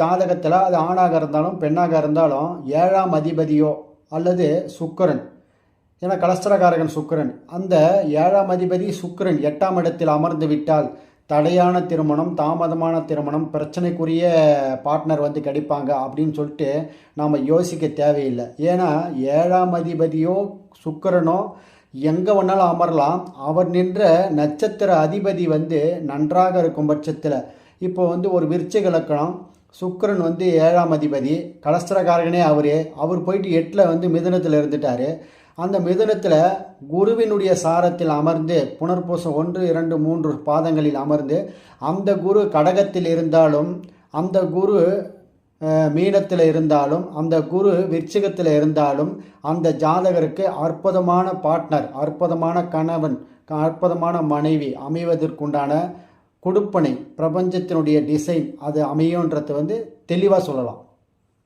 ஜாதகத்தில் அது ஆணாக இருந்தாலும் பெண்ணாக இருந்தாலும் 7ஆம் அதிபதியோ அல்லது சுக்கிரன், ஏன்னா கலஸ்திரகாரகன் சுக்கிரன், அந்த 7ஆம் அதிபதி சுக்கிரன் 8ஆம் இடத்தில் அமர்ந்து விட்டால் தடையான திருமணம், தாமதமான திருமணம், பிரச்சனைக்குரிய பார்ட்னர் வந்து கிடைப்பாங்க அப்படின்னு சொல்லிட்டு நாம் யோசிக்க தேவையில்லை. ஏன்னா 7ஆம் அதிபதியோ சுக்கிரனோ எங்கே வேணாலும் அமரலாம். அவர் நின்ற நட்சத்திர அதிபதி வந்து நன்றாக இருக்கும் பட்சத்தில், இப்போ வந்து ஒரு விருச்சிக லக்கணம், சுக்கிரன் வந்து 7ஆம் அதிபதி, கலஸ்திரகாரகனே அவர் போயிட்டு 8ல் வந்து மிதுனத்தில் இருந்துட்டார். அந்த மிதுனத்தில் குருவினுடைய சாரத்தில் அமர்ந்து புனர்பூசம் 1, 2, 3 பாதங்களில் அமர்ந்து, அந்த குரு கடகத்தில் இருந்தாலும், அந்த குரு மீனத்தில் இருந்தாலும், அந்த குரு விருச்சிகத்தில் இருந்தாலும், அந்த ஜாதகருக்கு அற்புதமான பார்ட்னர், அற்புதமான கணவன், அற்புதமான மனைவி அமைவதற்குண்டான கொடுப்பனை, பிரபஞ்சத்தினுடைய டிசைன் அது அமையுன்றது வந்து தெளிவாக சொல்லலாம்.